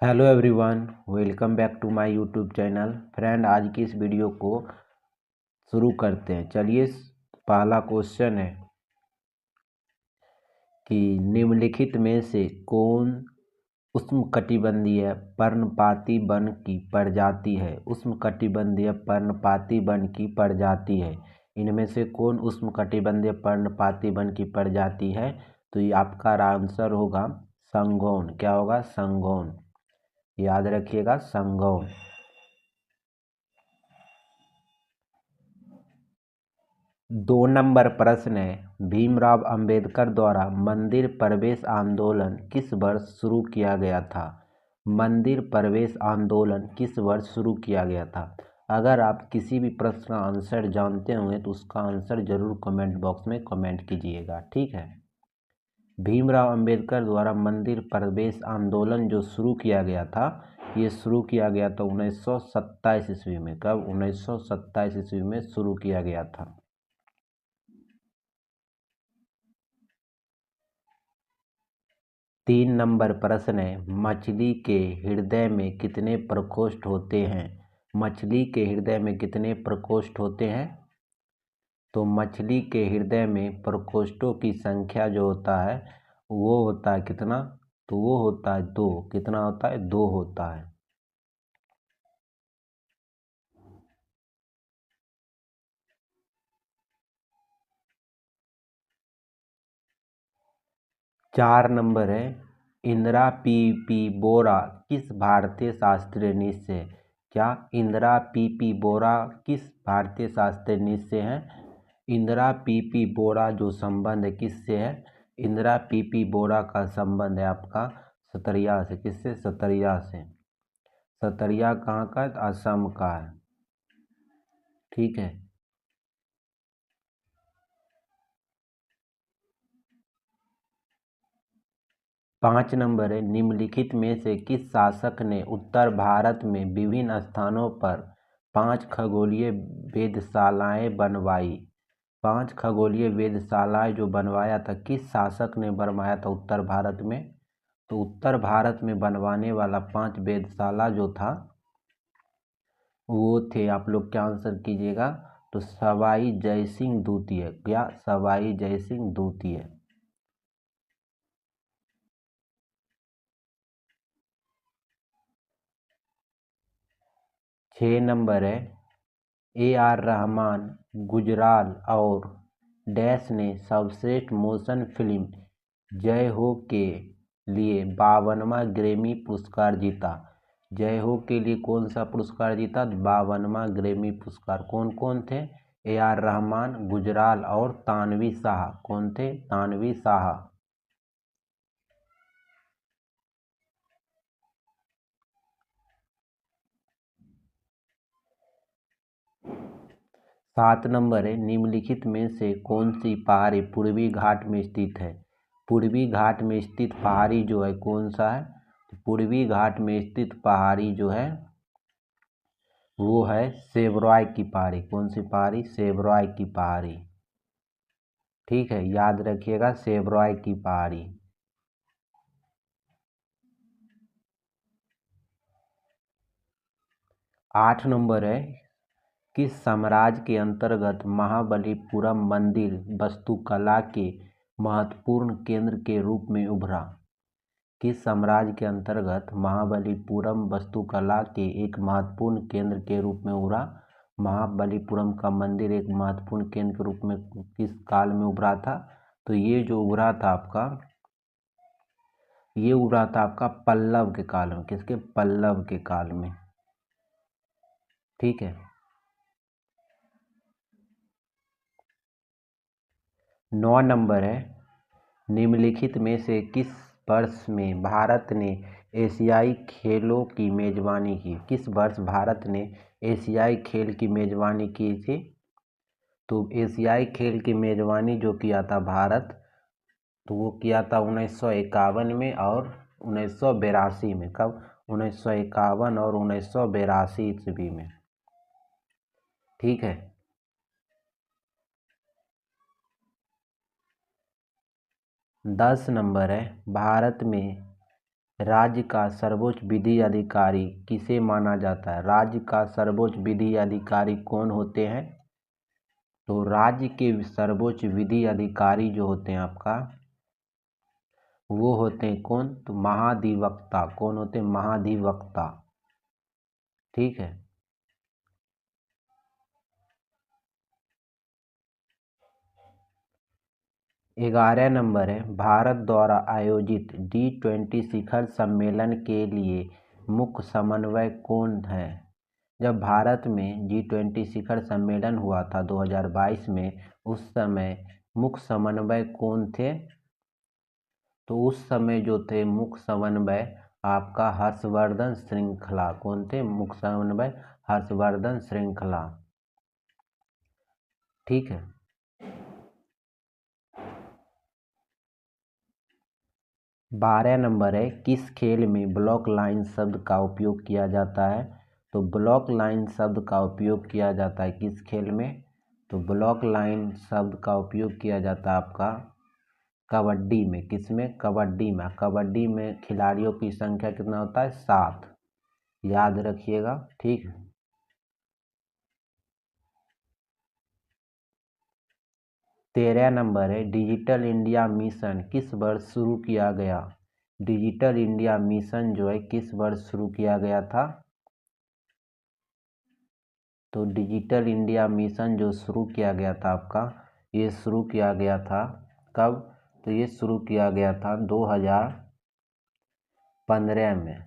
Hello everyone, welcome back to my YouTube channel. Friend, आज की इस वीडियो को शुरू करते हैं। चलिए, पहला क्वेश्चन है कि निम्नलिखित में से कौन उष्णकटिबंधीय पर्णपाती वन की प्रजाति है। उष्णकटिबंधीय पर्णपाती वन की प्रजाति है। इनमें से कौन उष्णकटिबंधीय पर्णपाती वन की प्रजाति है? तो ये आपका आंसर होगा संगोन। क्या होगा? संगोन। याद रखिएगा, संगोन। 2 नंबर प्रश्न है, भीमराव अंबेडकर द्वारा मंदिर प्रवेश आंदोलन किस वर्ष शुरू किया गया था? मंदिर प्रवेश आंदोलन किस वर्ष शुरू किया गया था? अगर आप किसी भी प्रश्न का आंसर जानते होंगे तो उसका आंसर जरूर कमेंट बॉक्स में कमेंट कीजिएगा, ठीक है। भीमराव अंबेडकर द्वारा मंदिर प्रवेश आंदोलन जो शुरू किया गया था, ये शुरू किया गया था 1927 ईस्वी में। कब? 1927 ईस्वी में शुरू किया गया था। 3 नंबर प्रश्न है, मछली के हृदय में कितने प्रकोष्ठ होते हैं? मछली के हृदय में कितने प्रकोष्ठ होते हैं? तो मछली के हृदय में प्रकोष्ठों की संख्या जो होता है वो होता है कितना? तो वो होता है 2। कितना होता है? 2 होता है। चार नंबर है, इंदिरा पी बोरा किस भारतीय शास्त्रीय नृत्य से? क्या इंदिरा पी बोरा किस भारतीय शास्त्रीय नृत्य से हैं? इंदिरा पी बोरा जो संबंध है किससे है? इंदिरा पी बोरा का संबंध है आपका सतरिया से। किससे? सतरिया से। सतरिया कहाँ का है? असम का है, ठीक है। 5 नंबर है, निम्नलिखित में से किस शासक ने उत्तर भारत में विभिन्न स्थानों पर 5 खगोलीय वेधशालाएं बनवाई? 5 खगोलीय वेधशालाएं जो बनवाया था, किस शासक ने बनवाया था उत्तर भारत में? तो उत्तर भारत में बनवाने वाला 5 वेधशाला जो था वो थे, आप लोग क्या आंसर कीजिएगा? तो सवाई जयसिंह द्वितीय। क्या? सवाई जयसिंह द्वितीय। 6 नंबर है, AR रहमान, गुजराल और डैश ने सर्वश्रेष्ठ मोशन फिल्म जय हो के लिए 52वां ग्रैमी पुरस्कार जीता। जय हो के लिए कौन सा पुरस्कार जीता? 52वां ग्रैमी पुरस्कार। कौन कौन थे? AR रहमान, गुजराल और तानवी शाह। कौन थे? तानवी शाह। 7 नंबर है, निम्नलिखित में से कौन सी पहाड़ी पूर्वी घाट में स्थित है? पूर्वी घाट में स्थित पहाड़ी जो है कौन सा है? तो पूर्वी घाट में स्थित पहाड़ी जो है वो है सेवरॉय की पहाड़ी। कौन सी पहाड़ी? सेवरॉय की पहाड़ी, ठीक है। याद रखिएगा, सेवरॉय की पहाड़ी। 8 नंबर है, किस साम्राज्य के अंतर्गत महाबलीपुरम मंदिर वास्तुकला के महत्वपूर्ण केंद्र के रूप में उभरा? किस साम्राज्य के अंतर्गत महाबलीपुरम वास्तुकला के एक महत्वपूर्ण केंद्र के रूप में उभरा? महाबलीपुरम का मंदिर एक महत्वपूर्ण केंद्र के रूप में किस काल में उभरा था? तो ये जो उभरा था आपका, ये उभरा था आपका पल्लव के काल में। किसके? पल्लव के काल में, ठीक है। 9 नंबर है, निम्नलिखित में से किस वर्ष में भारत ने एशियाई खेलों की मेजबानी की? किस वर्ष भारत ने एशियाई खेल की मेजबानी की थी? तो एशियाई खेल की मेजबानी जो किया था भारत, तो वो किया था 1951 में और 1982 में। कब? 1951 और 1982 ईस्वी में, ठीक है। 10 नंबर है, भारत में राज्य का सर्वोच्च विधि अधिकारी किसे माना जाता है? राज्य का सर्वोच्च विधि अधिकारी कौन होते हैं? तो राज्य के सर्वोच्च विधि अधिकारी जो होते हैं आपका, वो होते हैं कौन? तो महाधिवक्ता। कौन होते हैं? महाधिवक्ता। ठीक है। 11 नंबर है, भारत द्वारा आयोजित G20 शिखर सम्मेलन के लिए मुख्य समन्वय कौन है? जब भारत में G20 शिखर सम्मेलन हुआ था 2022 में, उस समय मुख्य समन्वय कौन थे? तो उस समय जो थे मुख्य समन्वय आपका हर्षवर्धन श्रृंखला। कौन थे मुख्य समन्वय? हर्षवर्धन श्रृंखला। ठीक है। 12 नंबर है, किस खेल में ब्लॉक लाइन शब्द का उपयोग किया जाता है? तो ब्लॉक लाइन शब्द का उपयोग किया जाता है किस खेल में? तो ब्लॉक लाइन शब्द का उपयोग किया जाता है आपका कबड्डी में। किसमें? कबड्डी में। कबड्डी में खिलाड़ियों की संख्या कितना होता है? 7। याद रखिएगा। ठीक है। 13 नंबर है, डिजिटल इंडिया मिशन किस वर्ष शुरू किया गया? डिजिटल इंडिया मिशन जो है किस वर्ष शुरू किया गया था? तो डिजिटल इंडिया मिशन जो शुरू किया गया था आपका, ये शुरू किया गया था कब? तो ये शुरू किया गया था 2015 में।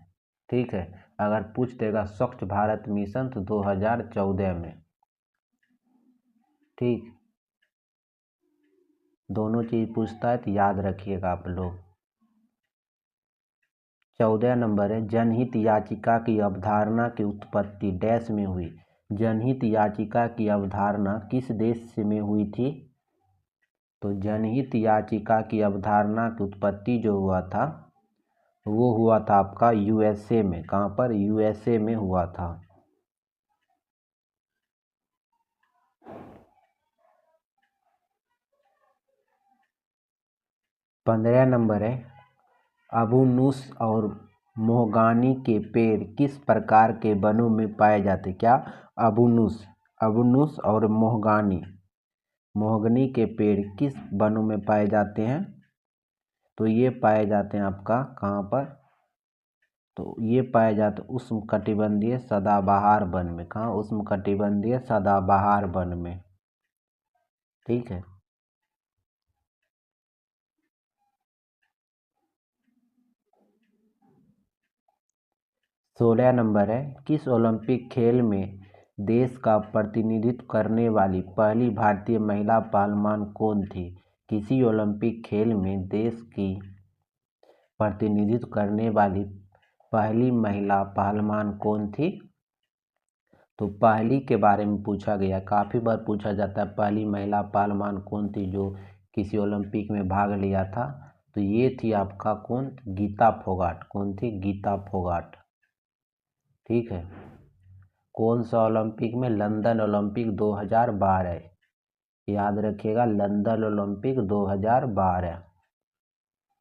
ठीक है। अगर पूछ देगा स्वच्छ भारत मिशन तो 2014 में। ठीक, दोनों चीज पूछता है तो याद रखिएगा आप लोग। 14 नंबर है, जनहित याचिका की अवधारणा की उत्पत्ति डैश में हुई? जनहित याचिका की अवधारणा किस देश में हुई थी? तो जनहित याचिका की अवधारणा की उत्पत्ति जो हुआ था, वो हुआ था आपका यूएसए में। कहाँ पर? यूएसए में हुआ था। 15 नंबर है, अबूनूस और मोहगानी के पेड़ किस प्रकार के वनों में पाए जाते? क्या? अबूनूस। अबूनूस और मोहगनी के पेड़ किस वनों में पाए जाते हैं? तो ये पाए जाते हैं आपका कहाँ पर? तो ये पाए जाते उष्णकटिबंधीय सदाबहार वन में। कहाँ? उष्णकटिबंधीय सदाबहार वन में। ठीक है। 16 नंबर है, किस ओलंपिक खेल में देश का प्रतिनिधित्व करने वाली पहली भारतीय महिला पहलवान कौन थी? किसी ओलंपिक खेल में देश की प्रतिनिधित्व करने वाली पहली महिला पहलवान कौन थी? तो पहली के बारे में पूछा गया, काफ़ी बार पूछा जाता है पहली महिला पहलवान कौन थी जो किसी ओलंपिक में भाग लिया था? तो ये थी आपका कौन? गीता फोगाट। कौन थी? गीता फोगाट। ठीक है। कौन सा ओलंपिक में? London Olympic 2012। याद रखिएगा, लंदन ओलंपिक 2012।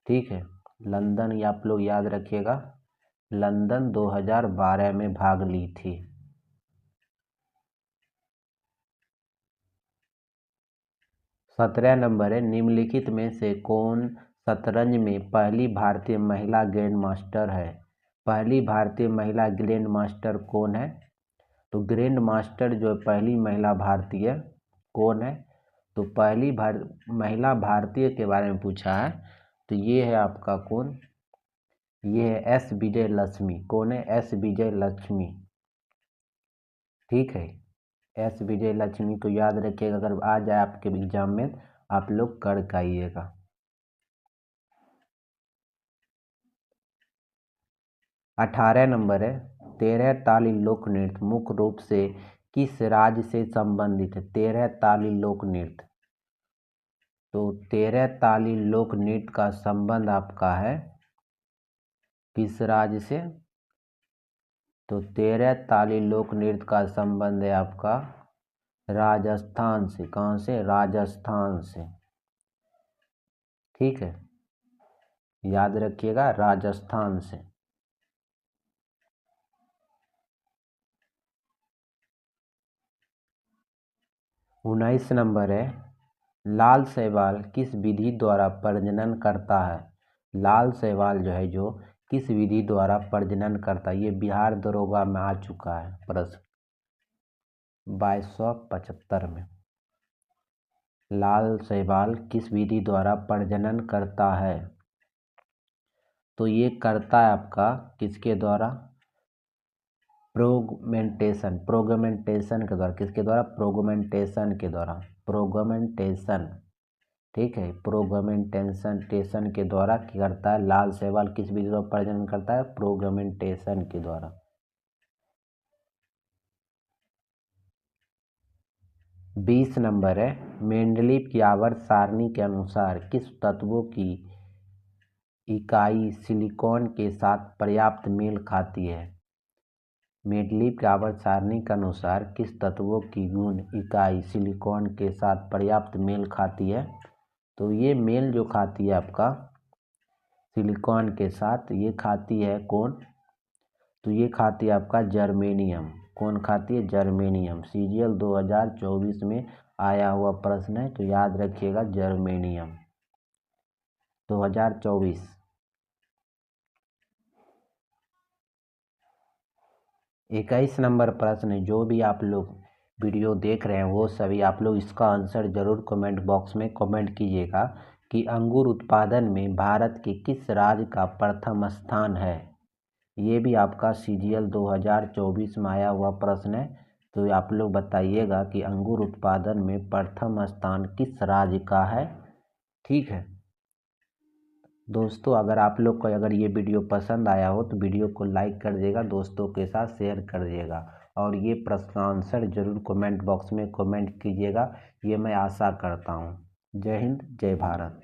ठीक है। लंदन, ये आप लोग याद रखिएगा, लंदन 2012 में भाग ली थी। 17 नंबर है, निम्नलिखित में से कौन शतरंज में पहली भारतीय महिला ग्रैंड मास्टर है? पहली भारतीय महिला ग्रैंड मास्टर कौन है? तो ग्रैंड मास्टर जो पहली महिला भारतीय कौन है? तो पहली महिला भारतीय के बारे में पूछा है, तो ये है आपका कौन? ये है एस विजय लक्ष्मी। कौन है? एस विजय लक्ष्मी। ठीक है। एस विजय लक्ष्मी को याद रखिएगा, अगर आ जाए आपके एग्जाम में आप लोग कर आइएगा। 18 नंबर है, 13 ताली लोक नृत्य मुख्य रूप से किस राज्य से संबंधित है? 13 ताली लोक नृत्य, तो 13 ताली लोक नृत्य का संबंध आपका है किस राज्य से? तो 13 ताली लोक नृत्य का संबंध है आपका राजस्थान से। कहाँ से? राजस्थान से। ठीक है। याद रखिएगा, राजस्थान से। 19 नंबर है, लाल शैवाल किस विधि द्वारा प्रजनन करता है? लाल शैवाल जो है जो किस विधि द्वारा प्रजनन करता है? ये बिहार दरोगा में आ चुका है प्रश्न 2275 में। लाल शैवाल किस विधि द्वारा प्रजनन करता है? तो ये करता है आपका किसके द्वारा? प्रोगमेंटेशन के द्वारा। किसके द्वारा? प्रोगमेंटेशन के द्वारा। प्रोगमेंटेशन, ठीक है, प्रोगमेंटेशन के द्वारा क्या करता है? लाल शैवाल किस विधि द्वारा प्रजनन करता है? प्रोगमेंटेशन के द्वारा। 20 नंबर है, मेंडलीव की आवर्त सारणी के अनुसार किस तत्वों की इकाई सिलिकॉन के साथ पर्याप्त मेल खाती है? मेंडलीव की आवर्त सारणी के अनुसार किस तत्वों की गुण इकाई सिलिकॉन के साथ पर्याप्त मेल खाती है? तो ये मेल जो खाती है आपका सिलिकॉन के साथ, ये खाती है कौन? तो ये खाती है आपका जर्मेनियम। कौन खाती है? जर्मेनियम। सीजीएल 2024 में आया हुआ प्रश्न है, तो याद रखिएगा जर्मेनियम 2024। 21 नंबर प्रश्न, जो भी आप लोग वीडियो देख रहे हैं वो सभी आप लोग इसका आंसर जरूर कमेंट बॉक्स में कमेंट कीजिएगा कि अंगूर उत्पादन में भारत के किस राज्य का प्रथम स्थान है? ये भी आपका सीजीएल 2024 में आया हुआ प्रश्न है, तो आप लोग बताइएगा कि अंगूर उत्पादन में प्रथम स्थान किस राज्य का है। ठीक है दोस्तों, अगर आप लोग को अगर ये वीडियो पसंद आया हो तो वीडियो को लाइक कर दिएगा, दोस्तों के साथ शेयर कर दिएगा और ये प्रश्न का आंसर जरूर कमेंट बॉक्स में कमेंट कीजिएगा, ये मैं आशा करता हूँ। जय हिंद, जय भारत।